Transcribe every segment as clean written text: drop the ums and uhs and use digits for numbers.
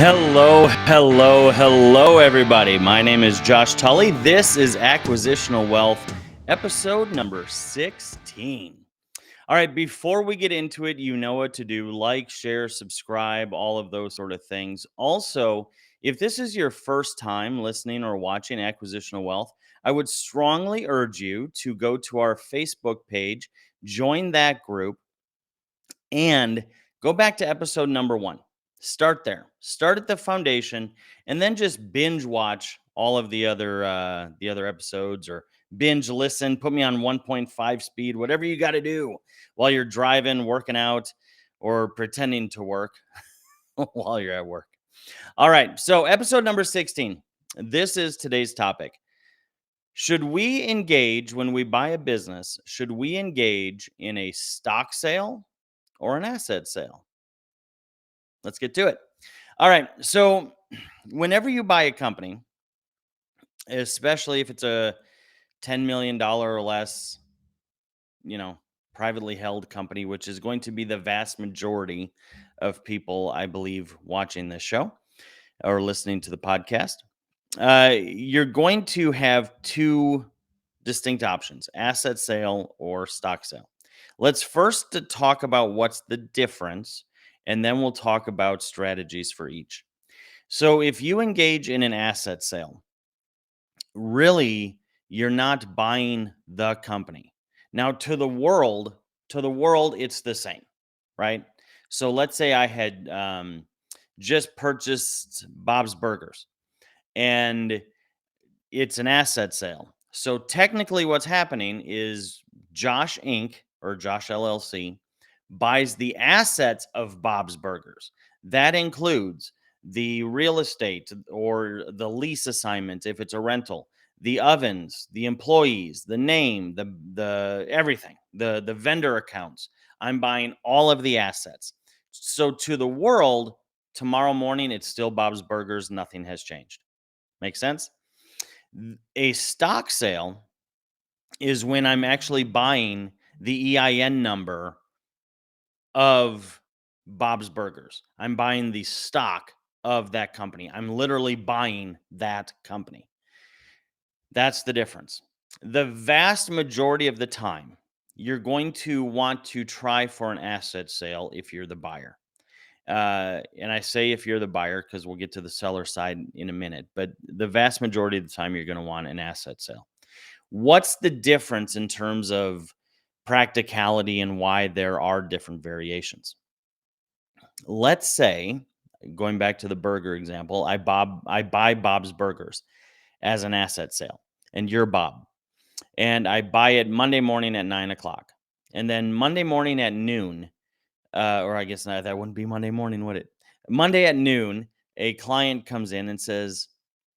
Hello, everybody. My name is Josh Tolley. This is Acquisitional Wealth, episode number 16. All right, before we get into it, you know what to do: like, share, subscribe, all of those sort of things. Also, if this is your first time listening or watching Acquisitional Wealth, I would strongly urge you to go to our Facebook page, join that group, and go back to episode number 1. Start there. Start at the foundation, and then just binge watch all of the other episodes, or binge listen. Put me on 1.5 speed, whatever you got to do while you're driving, working out, or pretending to work while you're at work. All right. So episode number 16. This is today's topic. Should we engage when we buy a business? Should we engage in a stock sale or an asset sale? Let's get to it. All right. So, whenever you buy a company, especially if it's a $10 million or less, you know, privately held company, which is going to be the vast majority of people, I believe, watching this show or listening to the podcast, you're going to have two distinct options: asset sale or stock sale. Let's first talk about what's the difference, and then we'll talk about strategies for each. So, if you engage in an asset sale, really you're not buying the company. Now, to the world, it's the same, right? So, let's say I had just purchased Bob's Burgers, and it's an asset sale. So technically, what's happening is Josh Inc. or Josh LLC buys the assets of Bob's Burgers. That includes the real estate or the lease assignment if it's a rental, the ovens, the employees, the name, the everything, the vendor accounts. I'm buying all of the assets. So to the world, tomorrow morning it's still Bob's Burgers, nothing has changed. Make sense? A stock sale is when I'm actually buying the EIN number of Bob's Burgers. I'm buying the stock of that company. I'm literally buying that company. That's the difference. The vast majority of the time, you're going to want to try for an asset sale if you're the buyer. And I say if you're the buyer because we'll get to the seller side in a minute, but the vast majority of the time, you're going to want an asset sale. What's the difference in terms of practicality and why there are different variations? Let's say, going back to the burger example, I buy Bob's Burgers as an asset sale, and you're Bob, and I buy it Monday morning at 9 o'clock, and then Monday morning at noon, or I guess not, that wouldn't be Monday morning, would it? Monday at noon, a client comes in and says,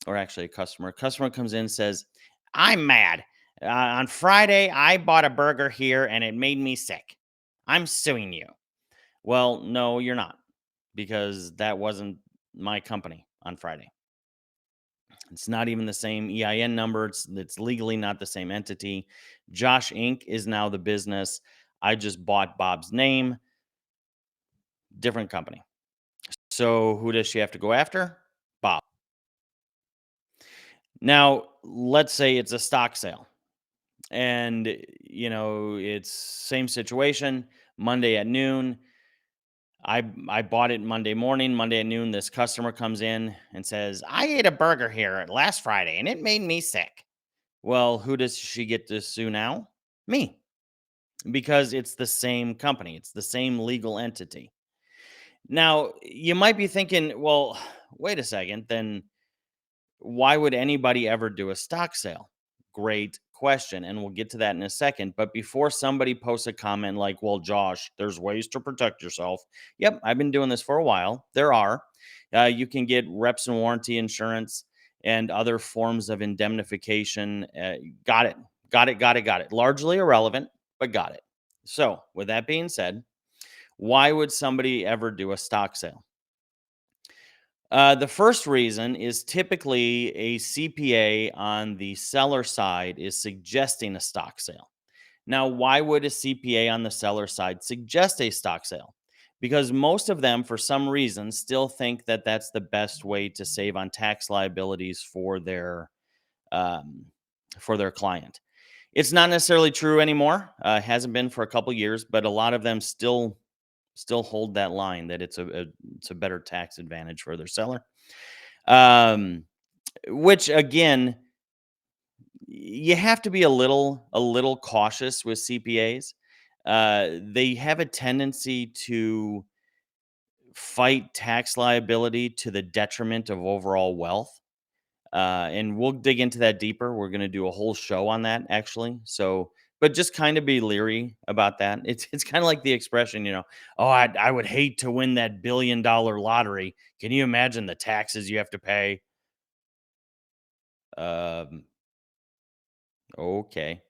or actually a customer comes in and says, "I'm mad. On Friday, I bought a burger here and it made me sick. I'm suing you." Well, no, you're not, because that wasn't my company on Friday. It's not even the same EIN number. It's legally not the same entity. Josh Inc. is now the business. I just bought Bob's name, different company. So who does she have to go after? Bob. Now, let's say it's a stock sale, and it's same situation. Monday at noon, I bought it Monday morning. Monday at noon, this customer comes in and says, "I ate a burger here last Friday and it made me sick." Well, who does she get to sue now? Me, because it's the same company, it's the same legal entity. Now, you might be thinking, well, wait a second, then why would anybody ever do a stock sale? Great question. And we'll get to that in a second. But before somebody posts a comment like, "Well, Josh, there's ways to protect yourself." Yep, I've been doing this for a while. There are. You can get reps and warranty insurance and other forms of indemnification. Got it. Got it. Largely irrelevant, but got it. So, with that being said, why would somebody ever do a stock sale? The first reason is typically a CPA on the seller side is suggesting a stock sale. Now, why would a CPA on the seller side suggest a stock sale? because most of them, for some reason, still think that that's the best way to save on tax liabilities um, for their client. It's not necessarily true anymore. Hasn't been for a couple years, but a lot of them still hold that line that it's a better tax advantage for their seller. Um, which again, you have to be a little cautious with CPAs. They have a tendency to fight tax liability to the detriment of overall wealth. And we'll dig into that deeper. We're going to do a whole show on that, actually. So, but just kind of be leery about that. It's kind of like the expression, oh, I would hate to win that $1 billion lottery. Can you imagine the taxes you have to pay? Um, okay.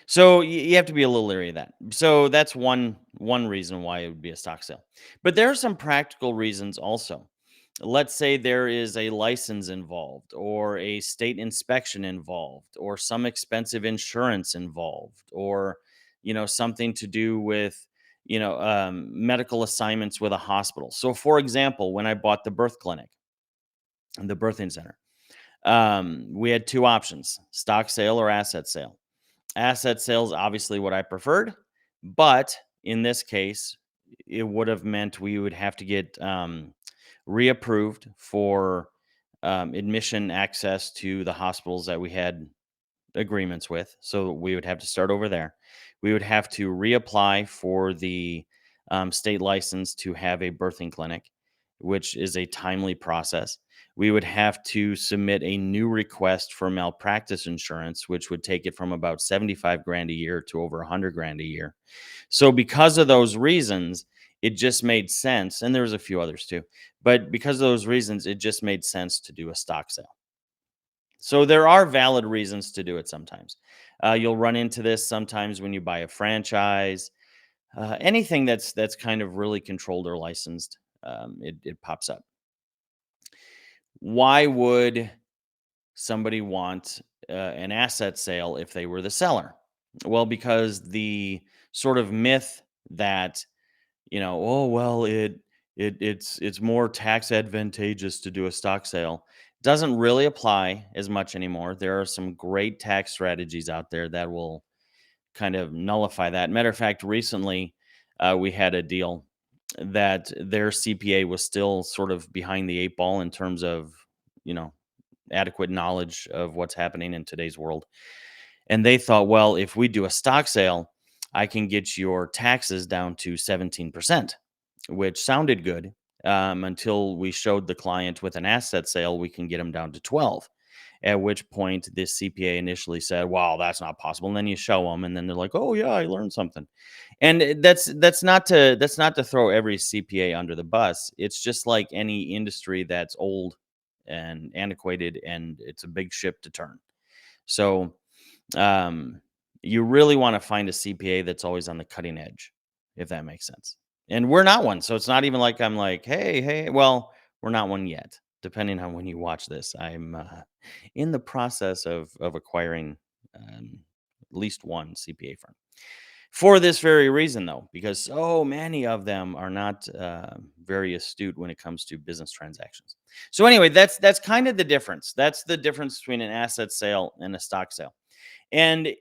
So you have to be a little leery of that. So that's one reason why it would be a stock sale. But there are some practical reasons also. Let's say there is a license involved, or a state inspection involved, or some expensive insurance involved, or something to do with medical assignments with a hospital. So for example, when I bought the birth clinic and the birthing center, we had two options: stock sale or asset sale. Asset sales, obviously, what I preferred, but in this case, it would have meant we would have to get reapproved for admission access to the hospitals that we had agreements with. So we would have to start over there. We would have to reapply for the state license to have a birthing clinic, which is a timely process. We would have to submit a new request for malpractice insurance, which would take it from about 75 grand a year to over 100 grand a year. So, because of those reasons, it just made sense. And there's a few others too, but because of those reasons, it just made sense to do a stock sale. So there are valid reasons to do it sometimes. You'll run into this sometimes when you buy a franchise, anything that's kind of really controlled or licensed. It pops up. Why would somebody want an asset sale if they were the seller? Well, because the sort of myth that oh well, it's more tax advantageous to do a stock sale doesn't really apply as much anymore. There are some great tax strategies out there that will kind of nullify that. Matter of fact, recently we had a deal that their CPA was still sort of behind the eight ball in terms of you know adequate knowledge of what's happening in today's world. And they thought, well, if we do a stock sale, I can get your taxes down to 17%, which sounded good, until we showed the client with an asset sale, we can get them down to 12. At which point, this CPA initially said, "Wow, that's not possible." And then you show them, and then they're like, "Oh yeah, I learned something." And that's not to throw every CPA under the bus. It's just like any industry that's old and antiquated, and it's a big ship to turn. So um, you really want to find a CPA that's always on the cutting edge, if that makes sense. And we're not one, so it's not even like I'm like, hey, hey. Well, we're not one yet. Depending on when you watch this, I'm in the process of acquiring at least one CPA firm. For this very reason, though, because so many of them are not very astute when it comes to business transactions. So anyway, that's kind of the difference. That's the difference between an asset sale and a stock sale. And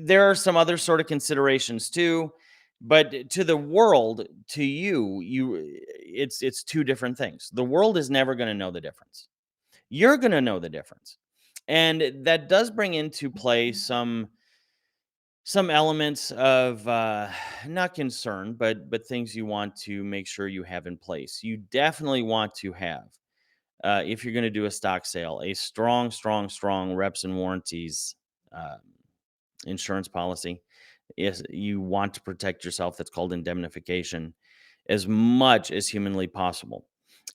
there are some other sort of considerations too, but to the world, to it's two different things. The world is never going to know the difference. You're going to know the difference. And that does bring into play some elements of not concern, but things you want to make sure you have in place. You definitely want to have, if you're going to do a stock sale, a strong reps and warranties uh, insurance policy. Is you want to protect yourself, that's called indemnification, as much as humanly possible.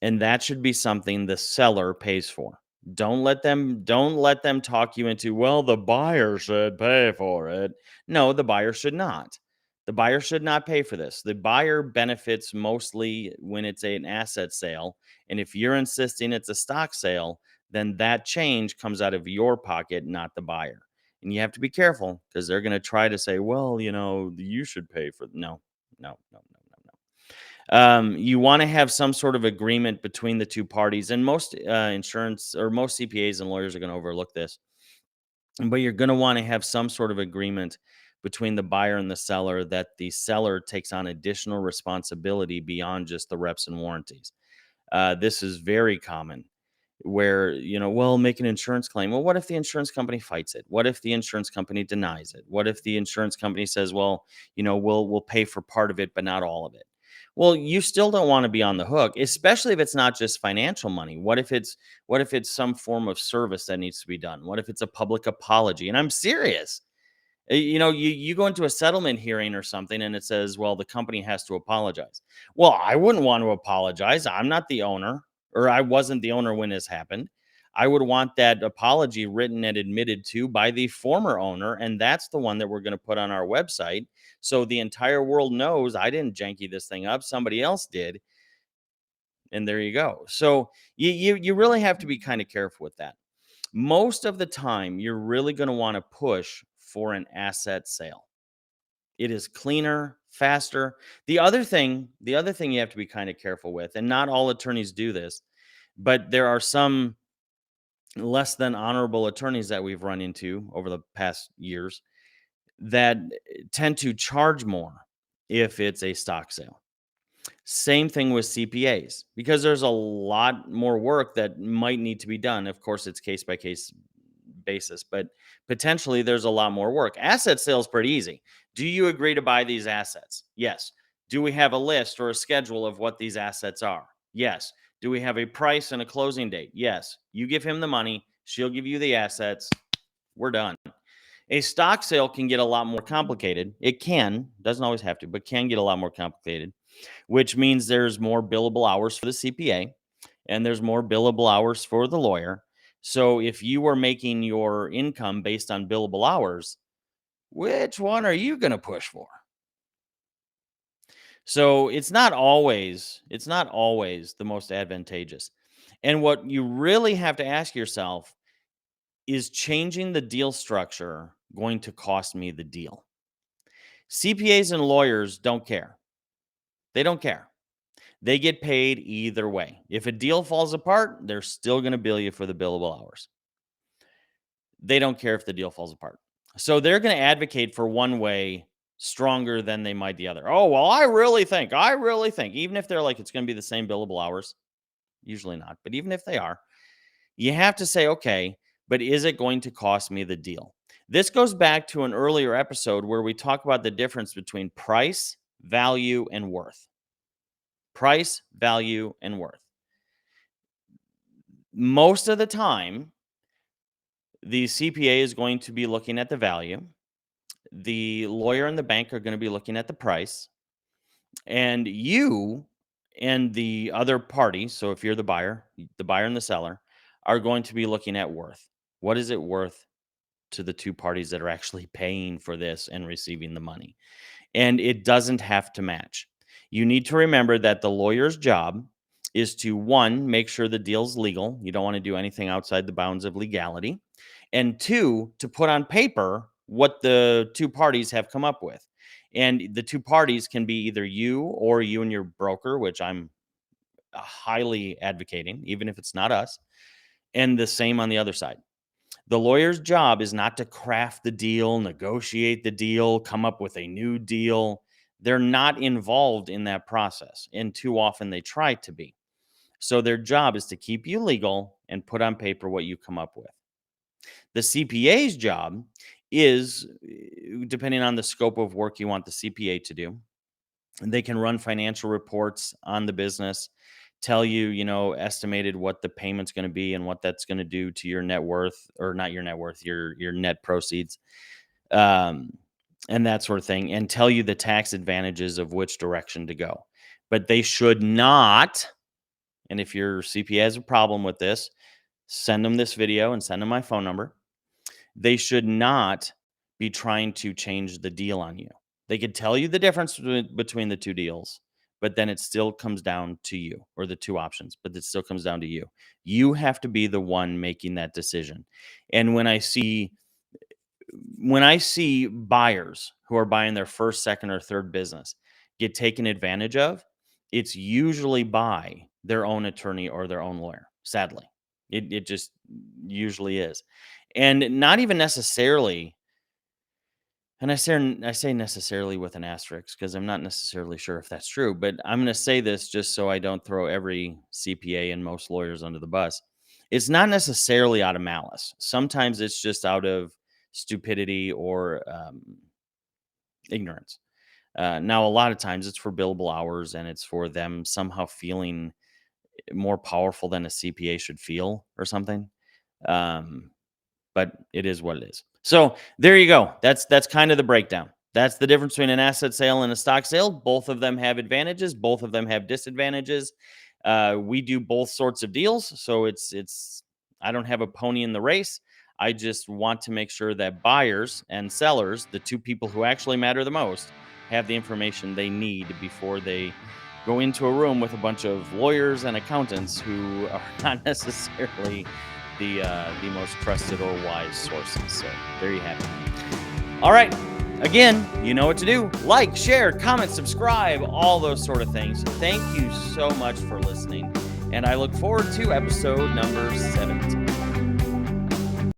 And that should be something the seller pays for. Don't let them talk you into, well, the buyer should pay for it. No, the buyer should not. The buyer should not pay for this. The buyer benefits mostly when it's an asset sale. And if you're insisting it's a stock sale, then that change comes out of your pocket, not the buyer. And you have to be careful because they're going to try to say, well, you should pay for. No, no, no, no, no, no. You want to have some sort of agreement between the two parties, and most insurance or most CPAs and lawyers are going to overlook this, but you're going to want to have some sort of agreement between the buyer and the seller that the seller takes on additional responsibility beyond just the reps and warranties. This is very common where, well, make an insurance claim. Well, what if the insurance company fights it? What if the insurance company denies it? What if the insurance company says, well, we'll pay for part of it, but not all of it? Well, you still don't want to be on the hook, especially if it's not just financial money. What if it's some form of service that needs to be done? What if it's a public apology? And I'm serious. You go into a settlement hearing or something and it says, well, the company has to apologize. Well, I wouldn't want to apologize. I'm not the owner, or I wasn't the owner when this happened. I would want that apology written and admitted to by the former owner. And that's the one that we're going to put on our website. So the entire world knows I didn't janky this thing up. Somebody else did. And there you go. So you really have to be kind of careful with that. Most of the time, you're really going to want to push for an asset sale. It is cleaner, faster. The other thing you have to be kind of careful with, and not all attorneys do this, but there are some less than honorable attorneys that we've run into over the past years that tend to charge more if it's a stock sale. Same thing with CPAs, because there's a lot more work that might need to be done. Of course, it's case by case basis, but potentially there's a lot more work. Asset sales pretty easy. Do you agree to buy these assets? Yes. Do we have a list or a schedule of what these assets are? Yes. Do we have a price and a closing date? Yes. You give him the money, she'll give you the assets. We're done. A stock sale can get a lot more complicated. It can, doesn't always have to, but can get a lot more complicated, which means there's more billable hours for the CPA and there's more billable hours for the lawyer. So if you are making your income based on billable hours, which one are you going to push for? So it's not always the most advantageous. And what you really have to ask yourself is, changing the deal structure going to cost me the deal? CPAs and lawyers don't care. They don't care. They get paid either way. If a deal falls apart, they're still going to bill you for the billable hours. They don't care if the deal falls apart. So they're going to advocate for one way stronger than they might the other. Oh, well, I really think, even if they're like, it's going to be the same billable hours, usually not, but even if they are, you have to say, okay, but is it going to cost me the deal? This goes back to an earlier episode where we talk about the difference between price, value, and worth. Price, value, and worth. Most of the time, the CPA is going to be looking at the value. The lawyer and the bank are going to be looking at the price. And you and the other party, so if you're the buyer and the seller, are going to be looking at worth. What is it worth to the two parties that are actually paying for this and receiving the money? And it doesn't have to match. You need to remember that the lawyer's job is to, one, make sure the deal's legal. You don't want to do anything outside the bounds of legality. And two, to put on paper what the two parties have come up with. And the two parties can be either you or you and your broker, which I'm highly advocating, even if it's not us, and the same on the other side. The lawyer's job is not to craft the deal, negotiate the deal, come up with a new deal. They're not involved in that process, and too often they try to be. So their job is to keep you legal and put on paper what you come up with. The CPA's job is, depending on the scope of work you want the CPA to do, they can run financial reports on the business, tell you, estimated what the payment's going to be and what that's going to do to your net worth, or not your net worth, your net proceeds, um, and that sort of thing, and tell you the tax advantages of which direction to go. But they should not, and if your CPA has a problem with this, send them this video and send them my phone number. They should not be trying to change the deal on you. They could tell you the difference between the two deals, but then it still comes down to you, or the two options, but it still comes down to you. You have to be the one making that decision. And when I see buyers who are buying their first, second, or third business get taken advantage of, it's usually by their own attorney or their own lawyer, sadly. It just usually is. And not even necessarily, and I say necessarily with an asterisk because I'm not necessarily sure if that's true, but I'm going to say this just so I don't throw every CPA and most lawyers under the bus. It's not necessarily out of malice. Sometimes it's just out of stupidity or ignorance. Now, a lot of times it's for billable hours and it's for them somehow feeling more powerful than a CPA should feel or something. Um, but it is what it is. So there you go. That's kind of the breakdown. That's the difference between an asset sale and a stock sale. Both of them have advantages. Both of them have disadvantages. We do both sorts of deals, so it's. I don't have a pony in the race. I just want to make sure that buyers and sellers, the two people who actually matter the most, have the information they need before they go into a room with a bunch of lawyers and accountants who are not necessarily the most trusted or wise sources. So there you have it. All right. Again, you know what to do. Like, share, comment, subscribe, all those sort of things. Thank you so much for listening. And I look forward to episode number 17.